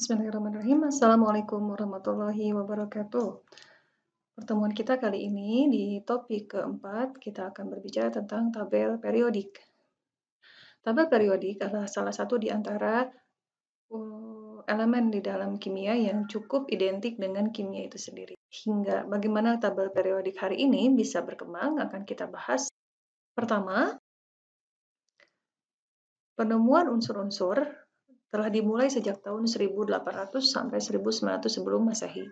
Bismillahirrahmanirrahim. Assalamualaikum warahmatullahi wabarakatuh. Pertemuan kita kali ini di topik keempat, kita akan berbicara tentang tabel periodik. Tabel periodik adalah salah satu di antara elemen di dalam kimia yang cukup identik dengan kimia itu sendiri. Hingga bagaimana tabel periodik hari ini bisa berkembang akan kita bahas. Pertama, penemuan unsur-unsur telah dimulai sejak tahun 1800 sampai 1900 sebelum Masehi.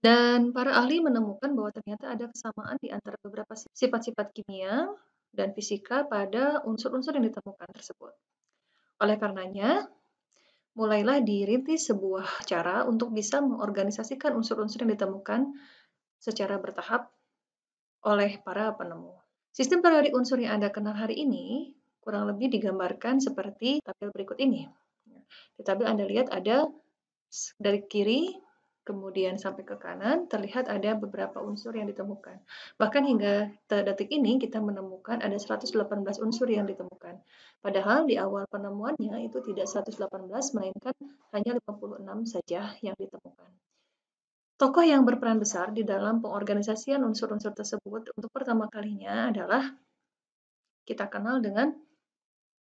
Dan para ahli menemukan bahwa ternyata ada kesamaan di antara beberapa sifat-sifat kimia dan fisika pada unsur-unsur yang ditemukan tersebut. Oleh karenanya, mulailah dirintis sebuah cara untuk bisa mengorganisasikan unsur-unsur yang ditemukan secara bertahap oleh para penemu. Sistem periodik unsur yang Anda kenal hari ini kurang lebih digambarkan seperti tabel berikut ini. Di tabel Anda lihat ada dari kiri kemudian sampai ke kanan terlihat ada beberapa unsur yang ditemukan. Bahkan hingga detik ini kita menemukan ada 118 unsur yang ditemukan. Padahal di awal penemuannya itu tidak 118 melainkan hanya 56 saja yang ditemukan. Tokoh yang berperan besar di dalam pengorganisasian unsur-unsur tersebut untuk pertama kalinya adalah kita kenal dengan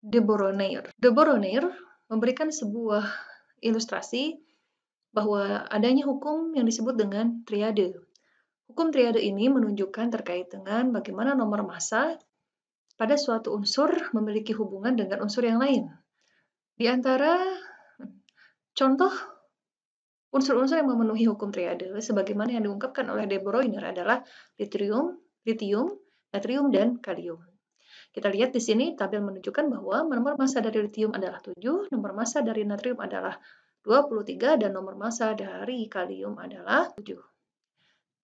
de Broglie. De Broglie memberikan sebuah ilustrasi bahwa adanya hukum yang disebut dengan triade. Hukum triade ini menunjukkan terkait dengan bagaimana nomor massa pada suatu unsur memiliki hubungan dengan unsur yang lain. Di antara contoh unsur-unsur yang memenuhi hukum triade sebagaimana yang diungkapkan oleh de Broglie adalah lithium, natrium, dan kalium. Kita lihat di sini tabel menunjukkan bahwa nomor massa dari lithium adalah 7, nomor massa dari natrium adalah 23, dan nomor massa dari kalium adalah 39.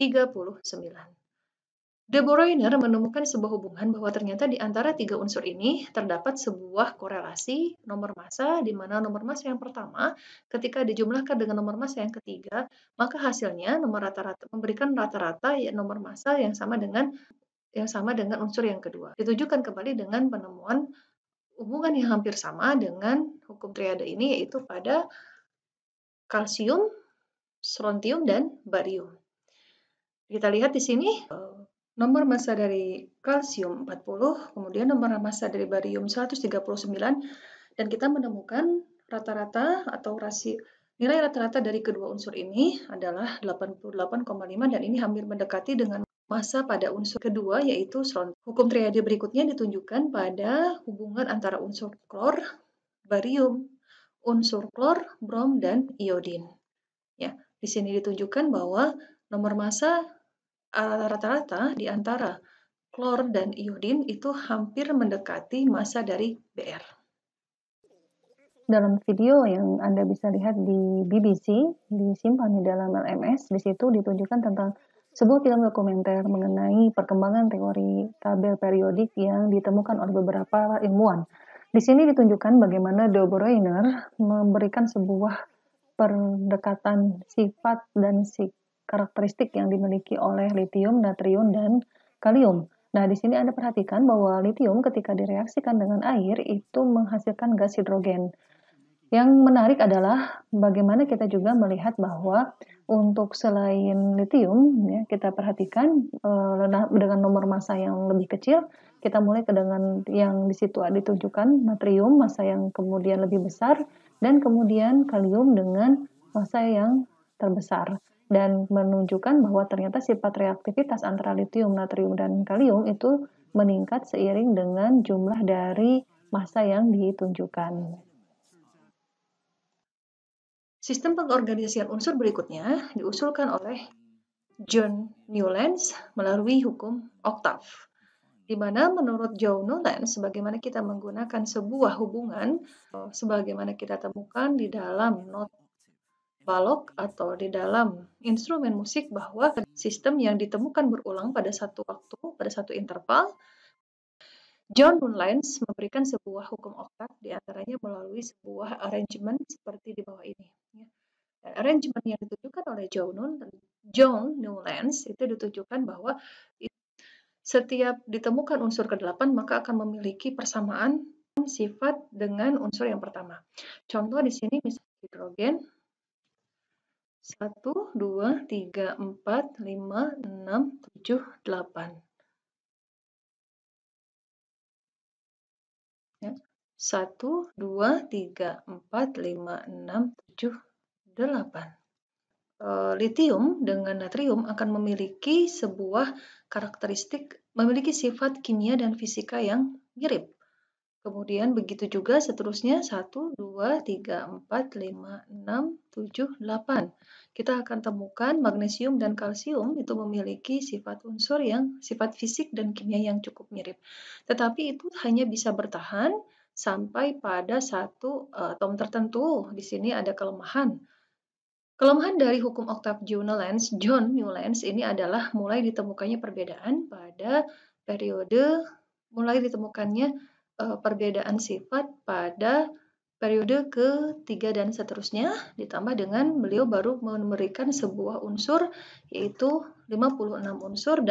De Broglie menemukan sebuah hubungan bahwa ternyata di antara tiga unsur ini terdapat sebuah korelasi nomor massa, di mana nomor massa yang pertama ketika dijumlahkan dengan nomor massa yang ketiga, maka hasilnya nomor rata-rata memberikan rata-rata nomor massa yang sama dengan unsur yang kedua. Ditujukan kembali dengan penemuan hubungan yang hampir sama dengan hukum triade ini, yaitu pada kalsium, strontium, dan barium. Kita lihat di sini nomor massa dari kalsium 40, kemudian nomor massa dari barium 139, dan kita menemukan rata-rata atau nilai rata-rata dari kedua unsur ini adalah 88,5, dan ini hampir mendekati dengan massa pada unsur kedua yaitu strontium. Hukum triade berikutnya ditunjukkan pada hubungan antara unsur klor, barium, unsur klor, brom, dan iodin. Ya, di sini ditunjukkan bahwa nomor massa rata-rata di antara klor dan iodin itu hampir mendekati massa dari Br. Dalam video yang Anda bisa lihat di BBC, disimpan di dalam LMS, di situ ditunjukkan tentang sebuah film dokumenter mengenai perkembangan teori tabel periodik yang ditemukan oleh beberapa ilmuwan. Di sini ditunjukkan bagaimana de Broglie memberikan sebuah pendekatan sifat dan karakteristik yang dimiliki oleh lithium, natrium, dan kalium. Nah, di sini Anda perhatikan bahwa lithium ketika direaksikan dengan air itu menghasilkan gas hidrogen. Yang menarik adalah bagaimana kita juga melihat bahwa untuk selain lithium, ya, kita perhatikan dengan nomor massa yang lebih kecil, kita mulai ke dengan yang di situ ditunjukkan natrium massa yang kemudian lebih besar, dan kemudian kalium dengan massa yang terbesar, dan menunjukkan bahwa ternyata sifat reaktivitas antara lithium, natrium, dan kalium itu meningkat seiring dengan jumlah dari massa yang ditunjukkan. Sistem pengorganisasian unsur berikutnya diusulkan oleh John Newlands melalui hukum oktav, di mana menurut John Newlands, sebagaimana kita menggunakan sebuah hubungan, sebagaimana kita temukan di dalam not balok atau di dalam instrumen musik, bahwa sistem yang ditemukan berulang pada satu waktu, pada satu interval, John Newlands memberikan sebuah hukum oktav, diantaranya melalui sebuah arrangement seperti di bawah ini. Dan arrangement yang ditunjukkan oleh John Newlands itu ditunjukkan bahwa setiap ditemukan unsur ke-8 maka akan memiliki persamaan sifat dengan unsur yang pertama. Contoh di sini misalnya hidrogen 1, 2, 3, 4, 5, 6, 7, 8. Ya. 1, 2, 3, 4, 5, 6, 7, 8. Litium dengan natrium akan memiliki memiliki sifat kimia dan fisika yang mirip. Kemudian begitu juga seterusnya 1, 2, 3, 4, 5, 6, 7, 8. Kita akan temukan magnesium dan kalsium itu memiliki sifat fisik dan kimia yang cukup mirip. Tetapi itu hanya bisa bertahan sampai pada satu atom tertentu. Di sini ada kelemahan. Kelemahan dari hukum octave John Newlands ini adalah mulai ditemukannya perbedaan sifat pada periode ketiga dan seterusnya, ditambah dengan beliau baru memberikan sebuah unsur yaitu 56 unsur